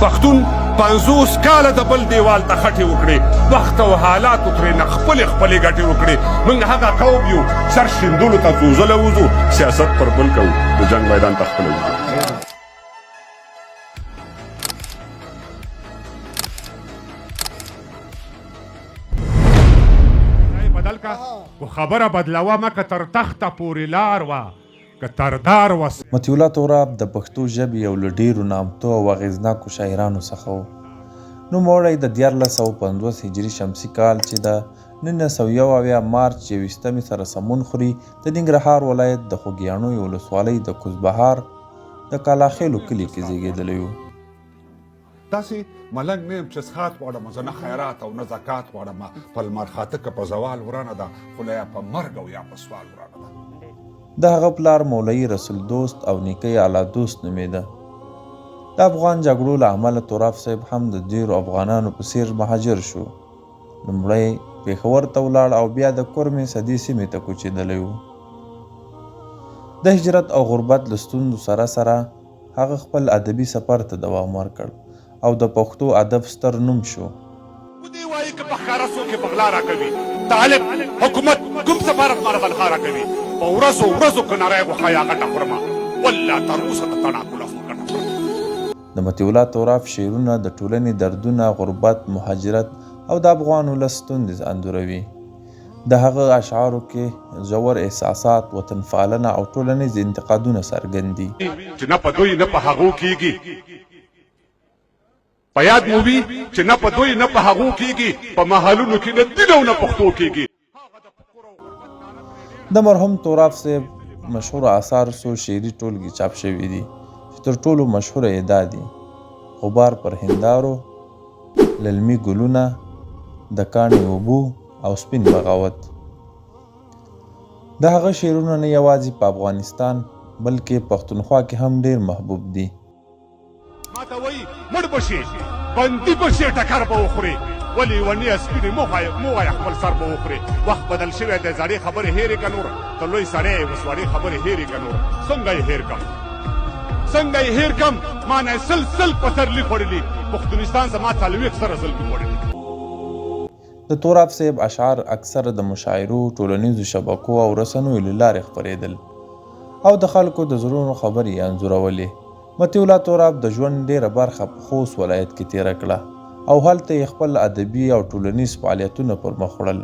پښتون 50 کاله د بل دیوال ته خټې وکړې، وخت او حالاتو ترې نه خپلې ګټې وکړې. موږ هغه قوم یو سر شیندلو ته ځوزله وځو، سیاست پر بل کوو، د جنګ میدان ته خپله وځو. بدل کا خو خبره بدلوه مه که تر تخته پورې لار وه که تردار وس. مطیع الله توراب د پښتو ژبې یو له ډېرو نامتو او اغېزناکو شاعرانو څخه و. نوموړی د 1450 هجري شمسي کال چې د 1971 مارچ 21 سره سمون خوري د ننګرهار ولایت د خوږیاڼیو ولسوالۍ د کوزبهار د کالاخیلو کلي کې زیږېدلی و. داسې ملنګ نه یم چې څښاک غواړم، زه نه خیرات او نه زکات غواړم، په لمر خاته که په زوال ورانه ده، خو یا په مرګ او یا په سوال ورانه ده. د هغه پلار مولوي رسول دوست او نیکه اعلی دوست نومېده. د افغان جګړو له امله توراب صاحب هم د ډېرو افغانانو په څېر مهاجر شو. لومړی پېښور ته ولاړ او بیا د کورمې سدي سیمې ته کوچېدلی و. د هجرت او غربت له ستونزو سره سره هغه خپل ادبي سفر ته دوام ورکړ او د پښتو ادب ستر نوم شو. ودې وایي که په ښکاره څوک یې په غلا راکوي، طالب حکومت کوم سفارت ما رغلخا راکوي، په ورځو که نری غوښه یا غټه خورمه، والله تر اوسه د تڼاکو لاسو ګټه خورم. د مطیع الله توراب شعرونه د ټولنې دردونه، غربت، مهاجرت او د افغان ولس ستونزې انځوروي. د هغه اشعارو کې ژور احساسات، وطن پالنه او ټولنیز انتقادونه څرګند دي. چې نه په دوی نه په هغو کېږي، په یاد مو وي چې نه په دوی نه په هغو کېږي، په محلونو کې نه دین او نه پښتو کېږي. د مرحوم توراب صاحب مشهور آثار څو شعري ټولګې چاپ شوي دي چې تر ټولو مشهوره یې دا دي: غبار پر هندارو، للمي ګلونه، د کاڼي اوبو او سپین بغاوت. د هغه شعرونه نه یوازې په افغانستان بلکې پښتونخوا کې هم ډېر محبوب دي. ماته وایي مړ به شي، بندي به شي، ټکر به وخوري، ولې ونې سپینې مه وایه خپل سر به وخوري. وخت بدل شوی دی، زړې خبرې هېرې که نور، ته لوی سړی یې اوس وړې خبرې هېرې که نور. څنګه یې هېر کم ما نه یې سل پسرلي خوړلي، پښتونستان زما 40 سره ظلمي خوړلي. د توراب صاحب اشعار اکثر د مشاعرو، ټولنیزو شبکو او رسنیو له لارې خپرېدل او د خلکو د زړونو خبرې یې انځورولې. مطیع الله توراب د ژوند ډېره برخه په خوست ولایت کې تېره کړه او هلته یې خپل ادبي او ټولنیز فعالیتونه پر مخ وړل.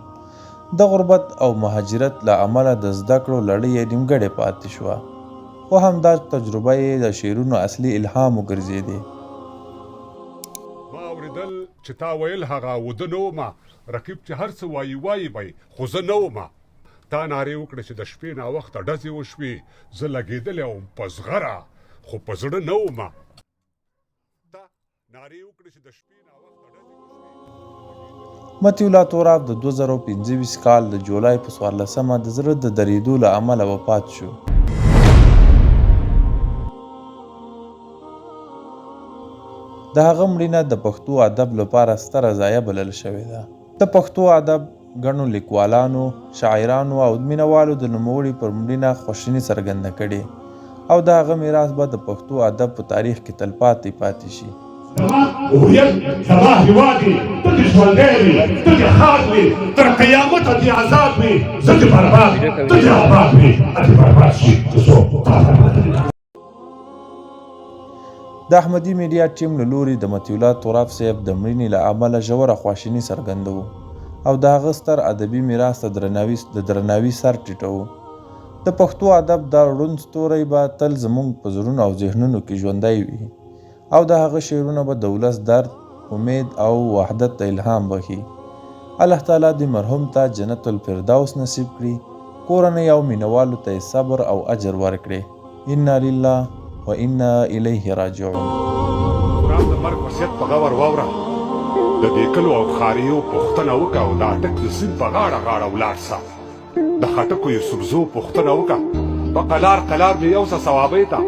د غربت او مهاجرت له امله د زده کړو لړۍ یې نیمګړې پاتې شوه، خو همدا تجربه یې د شعرونو اصلي الهام وګرځېدې. ما اورېدل چې تا ویل هغه وده نه ومه، رقیب چې هر څه وایي به خو زه نه ومه. تا نارې وکړه چې د شپې ناوخته ډزې وشوې، زه لګېدلی وم په زغره خو په زړه نه ومه. تا نارې وکړه چې د شپې ناوخته ډزې وشوې. مطیع الله توراب د 2025 کال د جولای په 14مه د زړه د درېدو له امله وفات شو. د هغه مړینه د پښتو ادب لپاره ستره ضایعه بلل شوې ده. د پښتو ادب ګڼو لیکوالانو، شاعرانو او مینوالو د نوموړي پر مړینه خواشیني څرګنده کړې او د هغه میراث به د پښتو ادب په تاریخ کې تلپاتې شي. زما هویت، زما هیواد وي، ته دې ژوندی وي، ته دې ښاد وي، تر قیامته دې آزاد وي، زه دې برباد، ته دې آباد وي، دې برباد شي تر څو تا برباد کړي. د احمدي میډیا ټیم له لوري د مطیع الله توراب صاحب د مړینې له امله ژوره خواشیني څرګندوو او د هغه ستر ادبي میراث ته د درناوي سر ټیټوو. د پښتو ادب دا ړوند ستوری به تل زموږ په زړونو او ذهنونو کې ژوندی وي او د هغه شعرونه به د ولس درد، امید او وحدت ته الهام بخي. الله تعالی دې مرحوم ته جنت الفردوس نصیب کړي، کورنۍ او مینوالو ته صبر او اجر ورکړي. انا لله و انا الیه راجعون. توراب د مرګ وصیت په غور واوره، د دې کلو او ښاریو پوښتنه وکړه او د اټک د سیند په غاړه ولاړ سه. د خټکو یوسفزو پوښتنه وکړه، په قلار مې یو څه ثوابۍ ته.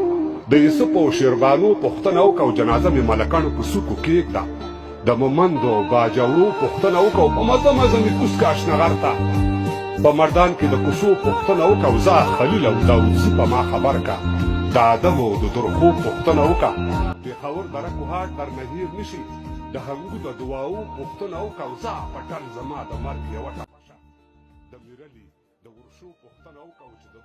د یوسف او شیربانو پوښتنه وکړه او جنازه مې ملکانو په څوکو کېږده. د مومندو باجوړو پوښتنه وکړه او په مزه مې کوز کا اشنغر ته. په مردان کې د کوڅو پوښتنه وکړه او زه خلیل او داودزي په ما خبر کا. د ادب او د درخو پوښتنه وکړه پېښور دره کوهاټ درنه هېر نه شي د هغو د دعاو پوښتنه وکړه او ځه پټل زما د مرګ یوه ټپه شه د میرلي د ورشو پوښتنه وکړه چې د